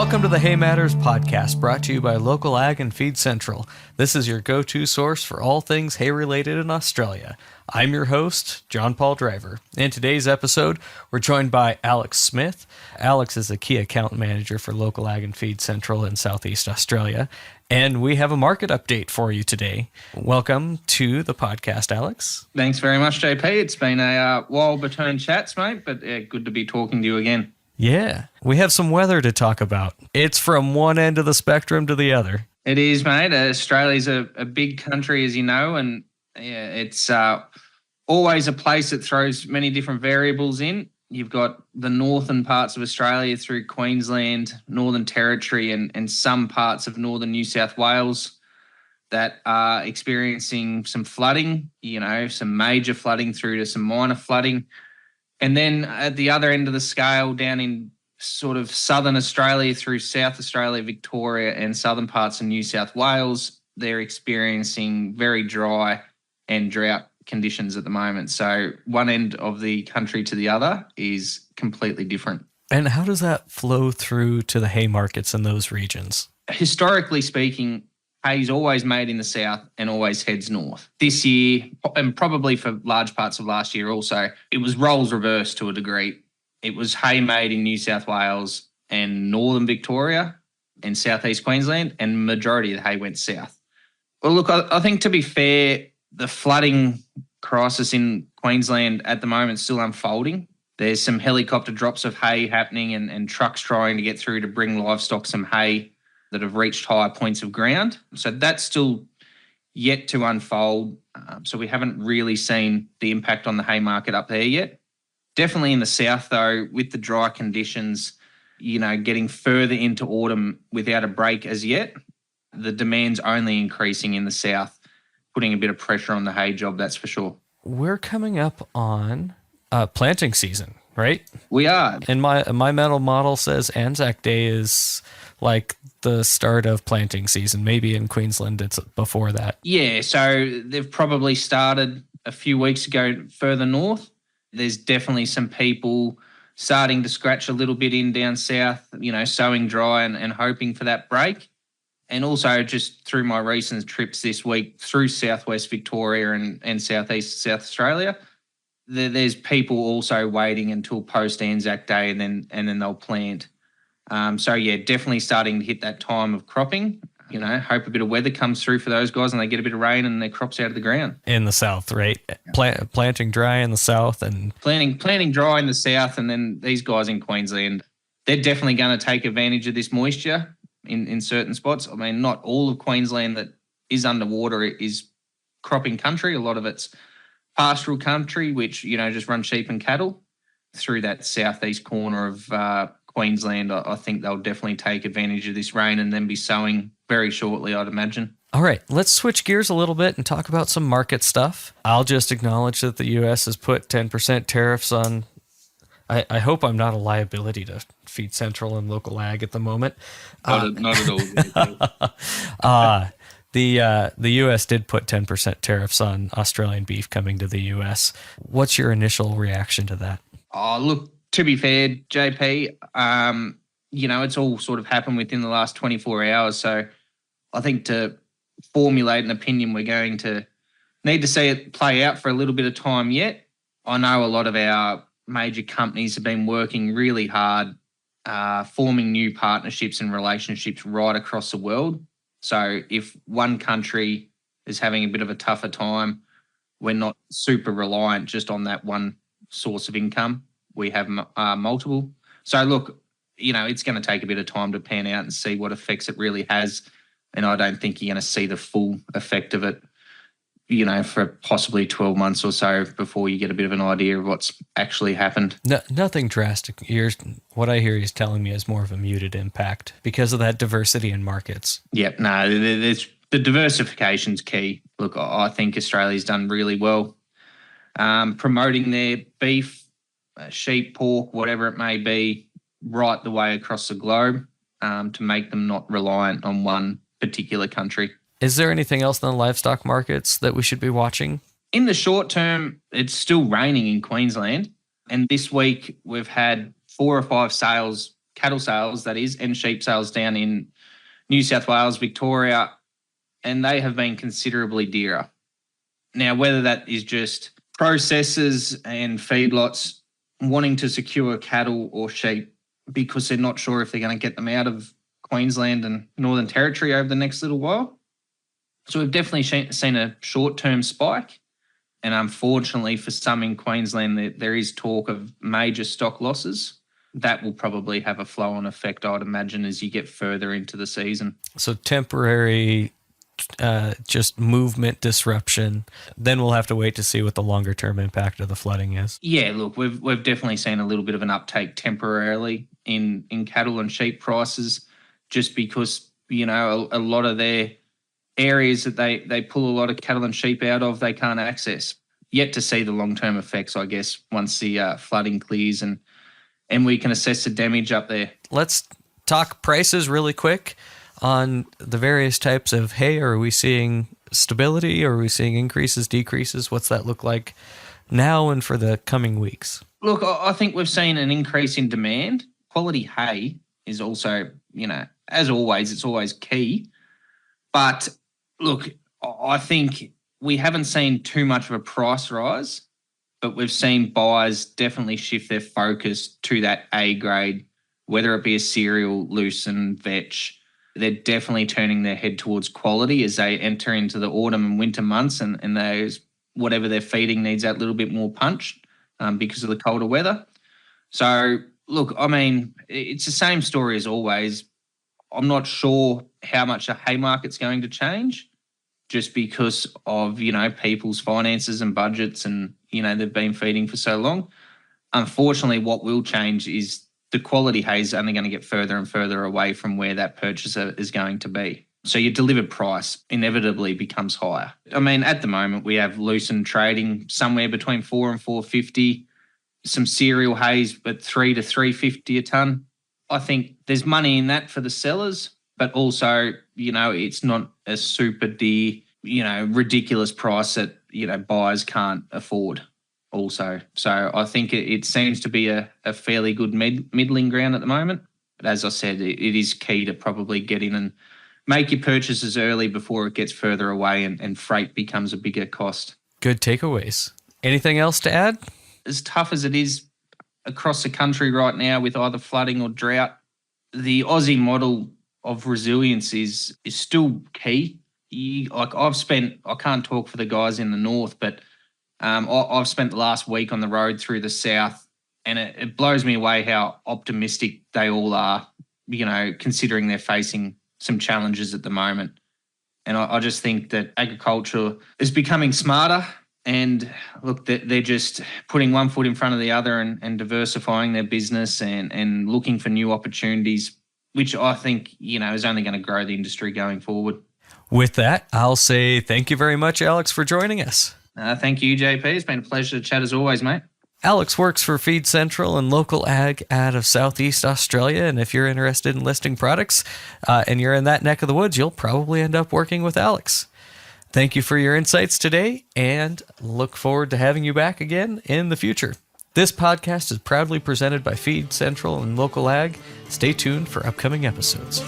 Welcome to the Hay Matters podcast, brought to you by LocalAg and Feed Central. This is your go-to source for all things hay-related in Australia. I'm your host, John Paul Driver. In today's episode, we're joined by Alex Smith. Alex is a key account manager for LocalAg and Feed Central in Southeast Australia, and we have a market update for you today. Welcome to the podcast, Alex. Thanks very much, JP. It's been a while between chats, mate, but good to be talking to you again. Yeah, we have some weather to talk about. It's from one end of the spectrum to the other. It is, mate. Australia's a big country, as you know, and yeah, it's always a place that throws many different variables in. You've got the northern parts of Australia through Queensland, Northern Territory, and some parts of northern New South Wales that are experiencing some flooding, some major flooding through to some minor flooding. And then at the other end of the scale, down in sort of southern Australia through South Australia, Victoria, and southern parts of New South Wales, they're experiencing very dry and drought conditions at the moment. So one end of the country to the other is completely different. And how does that flow through to the hay markets in those regions? Historically speaking, hay's always made in the south and always heads north. This year, and probably for large parts of last year also, it was roles reversed to a degree. It was hay made in New South Wales and northern Victoria and southeast Queensland, and majority of the hay went south. Well, look, I think to be fair, the flooding crisis in Queensland at the moment is still unfolding. There's some helicopter drops of hay happening and trucks trying to get through to bring livestock some hay that have reached higher points of ground. So that's still yet to unfold. So we haven't really seen the impact on the hay market up there yet. Definitely in the south, though, with the dry conditions, getting further into autumn without a break as yet, the demand's only increasing in the south, putting a bit of pressure on the hay job, that's for sure. We're coming up on planting season, right? We are. And my mental model says Anzac Day is like the start of planting season. Maybe in Queensland it's before that. Yeah, so they've probably started a few weeks ago further north. There's definitely some people starting to scratch a little bit in down south, sowing dry and hoping for that break. And also just through my recent trips this week through southwest Victoria and southeast South Australia, there's people also waiting until post Anzac Day and then they'll plant. So yeah, definitely starting to hit that time of cropping. Hope a bit of weather comes through for those guys and they get a bit of rain and their crops out of the ground. In the south, right? Planting dry in the south and planting dry in the south, and then these guys in Queensland, they're definitely going to take advantage of this moisture in certain spots. I mean, not all of Queensland that is underwater is cropping country. A lot of it's pastoral country, which, just run sheep and cattle. Through that southeast corner of Queensland, I think they'll definitely take advantage of this rain and then be sowing very shortly, I'd imagine. All right, let's switch gears a little bit and talk about some market stuff. I'll just acknowledge that the U.S. has put 10% tariffs on. I hope I'm not a liability to Feed Central and LocalAg at the moment. Not at all. The U.S. did put 10% tariffs on Australian beef coming to the U.S. What's your initial reaction to that? Oh, look, to be fair, JP, it's all sort of happened within the last 24 hours. So I think to formulate an opinion, we're going to need to see it play out for a little bit of time yet. I know a lot of our major companies have been working really hard, forming new partnerships and relationships right across the world. So if one country is having a bit of a tougher time, we're not super reliant just on that one source of income. We have multiple. So look, it's going to take a bit of time to pan out and see what effects it really has. And I don't think you're going to see the full effect of it, for possibly 12 months or so before you get a bit of an idea of what's actually happened. No, nothing drastic. What I hear he's telling me is more of a muted impact because of that diversity in markets. Yep, no, the diversification's key. Look, I think Australia's done really well promoting their beef, sheep, pork, whatever it may be, right the way across the globe to make them not reliant on one particular country. Is there anything else in the livestock markets that we should be watching? In the short term, it's still raining in Queensland. And this week we've had 4 or 5 sales cattle sales, that is, and sheep sales down in New South Wales, Victoria, and they have been considerably dearer. Now, whether that is just processors and feedlots wanting to secure cattle or sheep because they're not sure if they're going to get them out of Queensland and Northern Territory over the next little while. So we've definitely seen a short-term spike. And unfortunately for some in Queensland, there is talk of major stock losses. That will probably have a flow-on effect, I'd imagine, as you get further into the season. So temporary just movement disruption. Then we'll have to wait to see what the longer term impact of the flooding is. Yeah, look, we've definitely seen a little bit of an uptake temporarily in cattle and sheep prices, just because, you know, a lot of their areas that they pull a lot of cattle and sheep out of, they can't access. Yet to see the long-term effects, I guess, once the flooding clears and we can assess the damage up there. Let's talk prices really quick on the various types of hay. Are we seeing stability? Are we seeing increases, decreases? What's that look like now and for the coming weeks? Look, I think we've seen an increase in demand. Quality hay is also, you know, as always, it's always key. But look, I think we haven't seen too much of a price rise, but we've seen buyers definitely shift their focus to that A grade, whether it be a cereal, lucerne, vetch. They're definitely turning their head towards quality as they enter into the autumn and winter months, and those, whatever they're feeding needs that little bit more punch because of the colder weather. So, look, I mean, it's the same story as always. I'm not sure how much a hay market's going to change just because of, you know, people's finances and budgets and, you know, they've been feeding for so long. Unfortunately, what will change is the quality hay is only going to get further and further away from where that purchaser is going to be. So your delivered price inevitably becomes higher. I mean, at the moment, we have lucerne trading somewhere between $4 and $4.50, some cereal hays at $3 to $3.50 a tonne. I think there's money in that for the sellers, but also, you know, it's not a super dear, you know, ridiculous price that, you know, buyers can't afford also. So I think it seems to be a fairly good middling ground at the moment. But as I said, it is key to probably get in and make your purchases early before it gets further away and freight becomes a bigger cost. Good takeaways. Anything else to add? As tough as it is across the country right now with either flooding or drought, the Aussie model of resilience is still key. I can't talk for the guys in the north, but I've spent the last week on the road through the south, and it blows me away how optimistic they all are, you know, considering they're facing some challenges at the moment. And I just think that agriculture is becoming smarter, and look, they're just putting one foot in front of the other and diversifying their business and looking for new opportunities, which I think, you know, is only going to grow the industry going forward. With that, I'll say thank you very much, Alex, for joining us. Thank you, JP. It's been a pleasure to chat as always, mate. Alex works for Feed Central and LocalAg out of Southeast Australia, and if you're interested in listing products and you're in that neck of the woods, you'll probably end up working with Alex. Thank you for your insights today, and look forward to having you back again in the future. This podcast is proudly presented by Feed Central and LocalAg. Stay tuned for upcoming episodes.